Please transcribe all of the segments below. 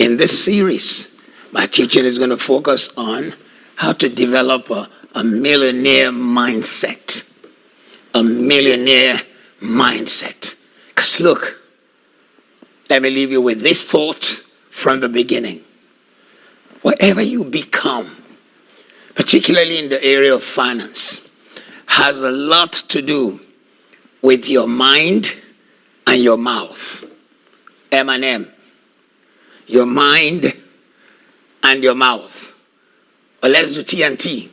In this series, my teaching is going to focus on how to develop a millionaire mindset. A millionaire mindset. Because look, let me leave you with this thought from the beginning. Whatever you become, particularly in the area of finance, has a lot to do with your mind and your mouth. M&M. Your mind and your mouth. Or let's do T&T.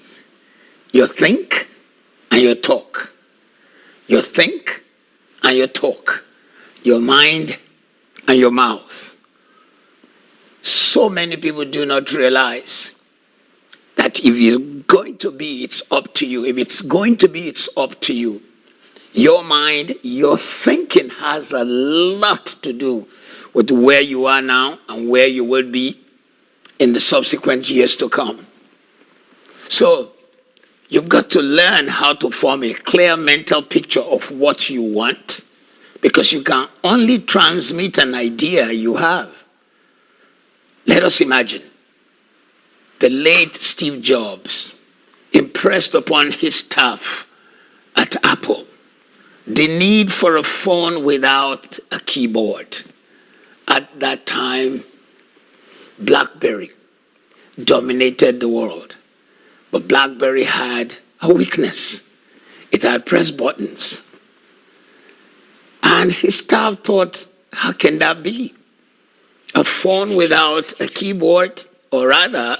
You think and you talk. You think and you talk. Your mind and your mouth. So many people do not realize that if it's going to be, it's up to you. If it's going to be, it's up to you. Your mind, your thinking has a lot to do with where you are now and where you will be in the subsequent years to come. So you've got to learn how to form a clear mental picture of what you want, because you can only transmit an idea you have. Let us imagine the late Steve Jobs impressed upon his staff at Apple the need for a phone without a keyboard. At that time, BlackBerry dominated the world. But BlackBerry had a weakness. It had press buttons. And his staff thought, how can that be? A phone without a keyboard, or rather,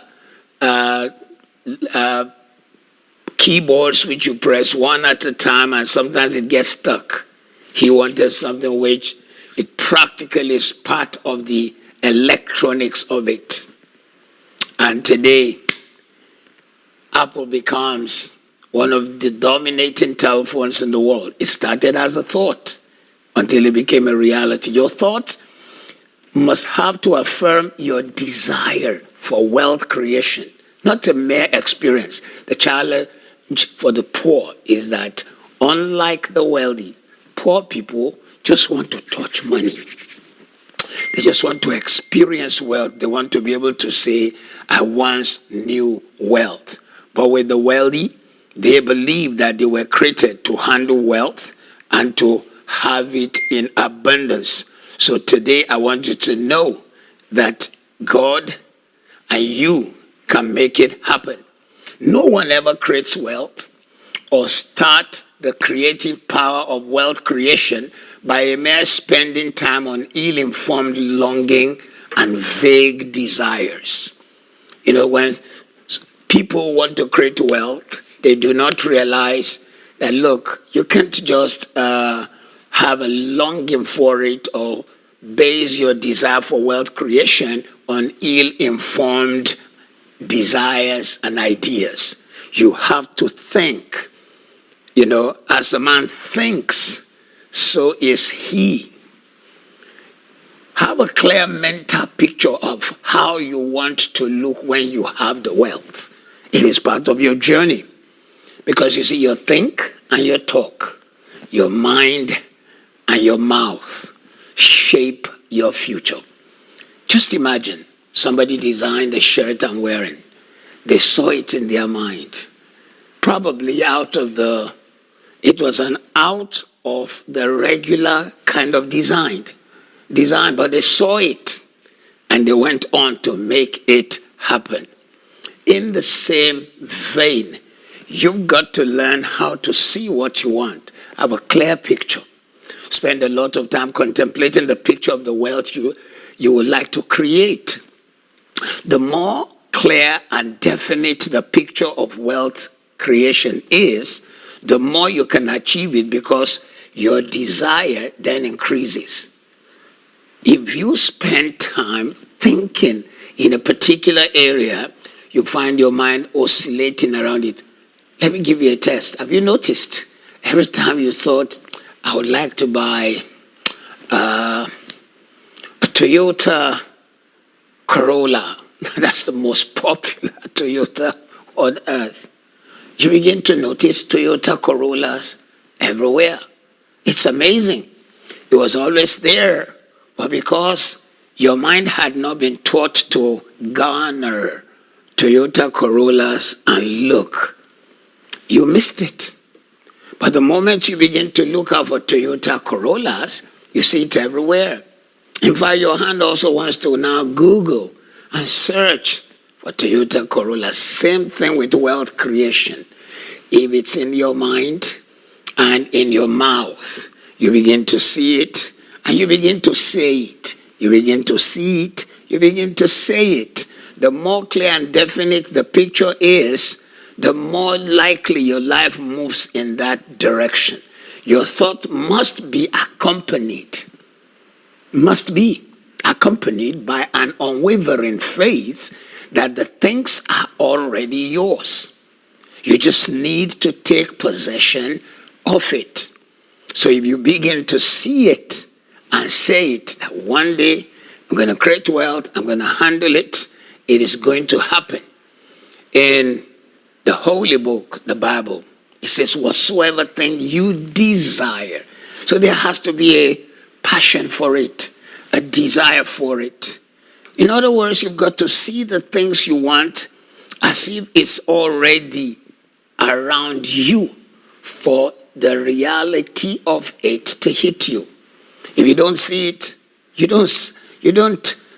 keyboards which you press one at a time and sometimes it gets stuck. He wanted something which it practically is part of the electronics of it. And today, Apple becomes one of the dominating telephones in the world. It started as a thought until it became a reality. Your thought must have to affirm your desire for wealth creation, not a mere experience. The challenge for the poor is that, unlike the wealthy, poor people just want to touch money. They just want to experience wealth. They want to be able to say, I once knew wealth. But with the wealthy, they believe that they were created to handle wealth and to have it in abundance. So today I want you to know that God and you can make it happen. No one ever creates wealth or start the creative power of wealth creation by a mere spending time on ill-informed longing and vague desires. You know, when people want to create wealth, they do not realize that, look, you can't just have a longing for it or base your desire for wealth creation on ill-informed desires and ideas. You have to think. You know, as a man thinks, so is he. Have a clear mental picture of how you want to look when you have the wealth. It is part of your journey. Because you see, your think and your talk, your mind and your mouth shape your future. Just imagine somebody designed the shirt I'm wearing. They saw it in their mind. Probably it was an out of the regular kind of design, but they saw it and they went on to make it happen. In the same vein, you've got to learn how to see what you want, have a clear picture. Spend a lot of time contemplating the picture of the wealth you would like to create. The more clear and definite the picture of wealth creation is, the more you can achieve it, because your desire then increases. If you spend time thinking in a particular area, you find your mind oscillating around it. Let me give you a test. Have you noticed every time you thought, I would like to buy a Toyota Corolla, that's the most popular Toyota on earth, you begin to notice Toyota Corollas everywhere. It's amazing. It was always there, but because Your mind had not been taught to garner Toyota Corollas and look. You missed it. But the moment you begin to look out for Toyota Corollas, you see it everywhere. In fact, your hand also wants to now Google and search for Toyota Corolla. Same thing with wealth creation. If it's in your mind and in your mouth, you begin to see it and you begin to say it. You begin to see it, you begin to say it. The more clear and definite the picture is, the more likely your life moves in that direction. Your thought must be accompanied by an unwavering faith that the things are already yours. You just need to take possession of it. So if you begin to see it and say it, that one day I'm going to create wealth, I'm going to handle it, it is going to happen. In the holy book, the Bible, it says, whatsoever thing you desire. So there has to be a passion for it, a desire for it. In other words, you've got to see the things you want as if it's already around you for the reality of it to hit you. If you don't see it, you don't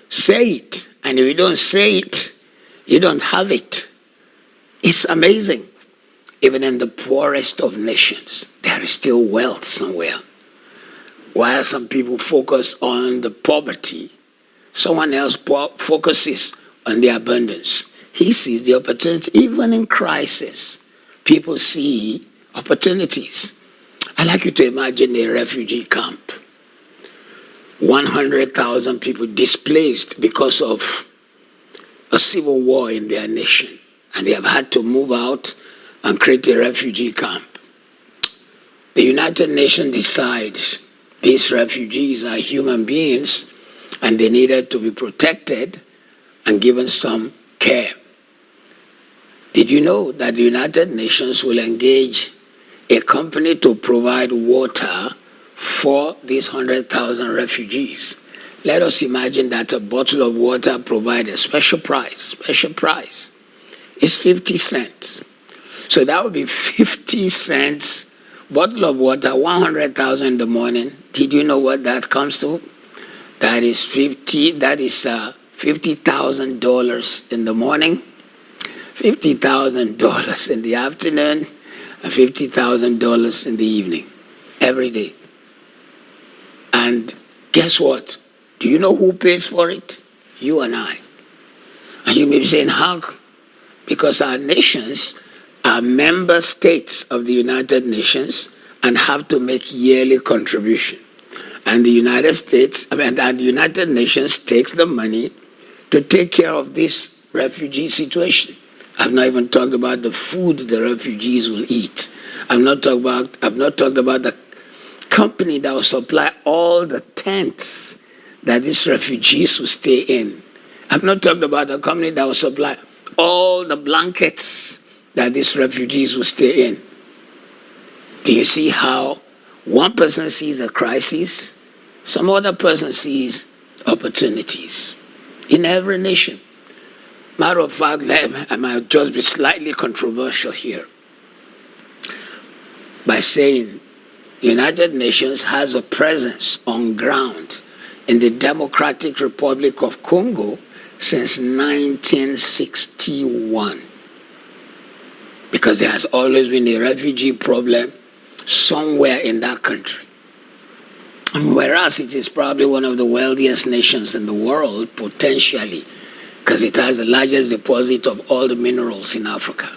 say it. And if you don't say it, you don't have it. It's amazing. Even in the poorest of nations, there is still wealth somewhere. While some people focus on the poverty, someone else focuses on the abundance. He sees the opportunity. Even in crisis, people see opportunities. I'd like you to imagine a refugee camp. 100,000 people displaced because of a civil war in their nation. And they have had to move out and create a refugee camp. The United Nations decides these refugees are human beings and they needed to be protected and given some care. Did you know that the United Nations will engage a company to provide water for these 100,000 refugees? Let us imagine that a bottle of water provides a special price. It's 50 cents. So that would be 50 cents bottle of water, 100,000 in the morning. Did you know what that comes to? That is $50,000 in the morning, $50,000 in the afternoon, and $50,000 in the evening, every day. And guess what? Do you know who pays for it? You and I. And you may be saying, how? Because our nations are member states of the United Nations and have to make yearly contribution. And the United Nations takes the money to take care of this refugee situation. I've not even talked about the food the refugees will eat. I've not talked about the company that will supply all the tents that these refugees will stay in. I've not talked about the company that will supply all the blankets that these refugees will stay in. Do you see how one person sees a crisis, some other person sees opportunities in every nation? Matter of fact, I might just be slightly controversial here by saying the United Nations has a presence on ground in the Democratic Republic of Congo since 1961. Because there has always been a refugee problem somewhere in that country. And whereas it is probably one of the wealthiest nations in the world, potentially, because it has the largest deposit of all the minerals in Africa.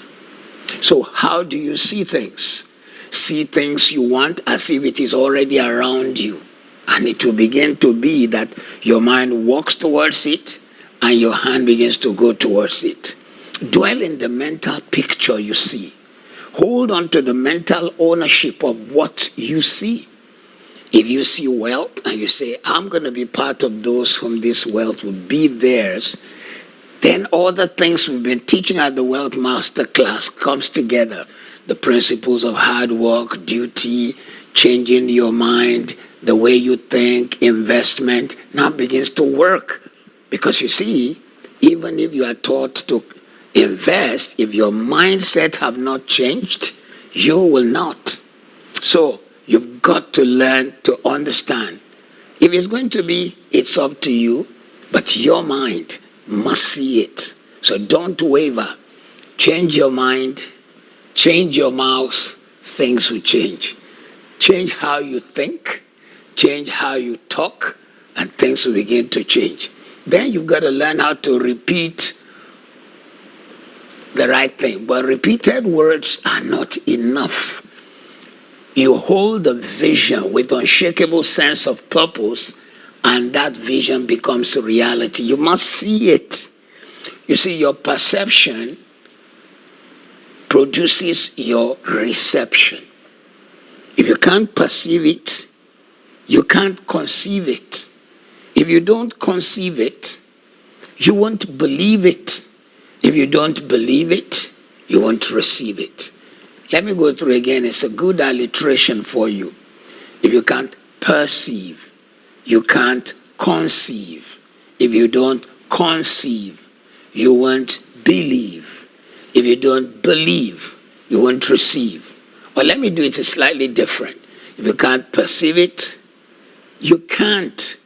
So how do you see things? See things you want as if it is already around you. And it will begin to be that your mind walks towards it and your hand begins to go towards it. Dwell in the mental picture you see. Hold on to the mental ownership of what you see. If you see wealth and you say, I'm going to be part of those whom this wealth will be theirs, then all the things we've been teaching at the Wealth Master class comes together. The principles of hard work, duty, changing your mind, the way you think, investment now begins to work. Because you see, even if you are taught to invest, if your mindset have not changed, you will not. So you've got to learn to understand. If it's going to be, it's up to you, but your mind must see it. So don't waver. Change your mind, change your mouth, things will change. Change how you think, change how you talk, and things will begin to change. Then you've got to learn how to repeat the right thing. But repeated words are not enough. You hold the vision with unshakable sense of purpose, and that vision becomes a reality. You must see it. You see, your perception produces your reception. If you can't perceive it, you can't conceive it. If you don't conceive it, you won't believe it. If you don't believe it, you won't receive it. Let me go through again. It's a good alliteration for you. If you can't perceive, you can't conceive. If you don't conceive, you won't believe. If you don't believe, you won't receive. Well, let me do it slightly different. If you can't perceive it, you can't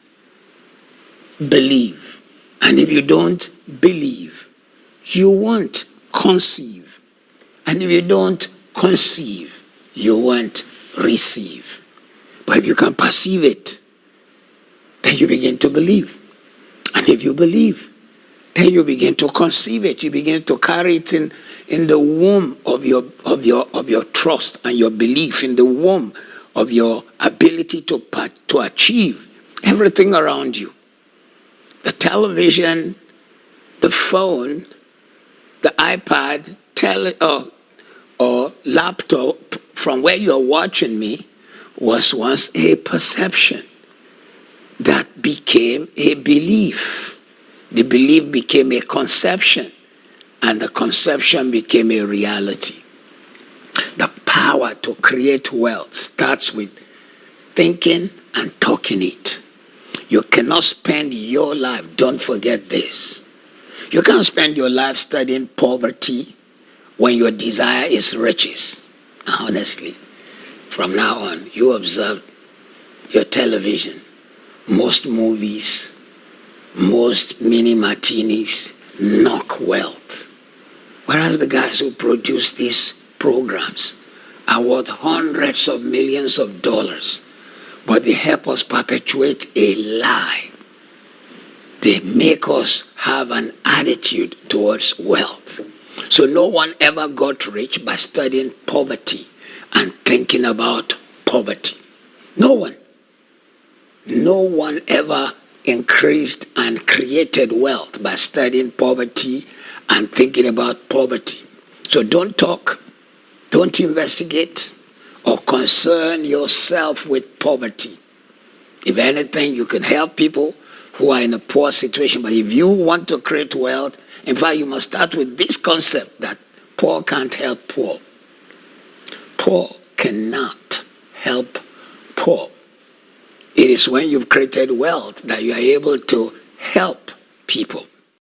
believe. And if you don't believe, you won't conceive. And if you don't conceive, you won't receive. But if you can perceive it, then you begin to believe. And if you believe, then you begin to conceive it. You begin to carry it in the womb of your trust and your belief, in the womb of your ability to achieve everything around you. The television, the phone, the iPad, or laptop from where you're watching me was once a perception that became a belief. The belief became a conception, and the conception became a reality. The power to create wealth starts with thinking and talking it. You cannot spend your life, don't forget this. You can't spend your life studying poverty when your desire is riches. Honestly, from now on, you observe your television, most movies, most mini martinis knock wealth. Whereas the guys who produce these programs are worth hundreds of millions of dollars, but they help us perpetuate a lie. They make us have an attitude towards wealth. So no one ever got rich by studying poverty and thinking about poverty. No one. No one ever increased and created wealth by studying poverty and thinking about poverty. So don't talk, don't investigate, or concern yourself with poverty. If anything, you can help people who are in a poor situation. But if you want to create wealth, in fact, you must start with this concept that poor can't help poor. Poor cannot help poor. It is when you've created wealth that you are able to help people.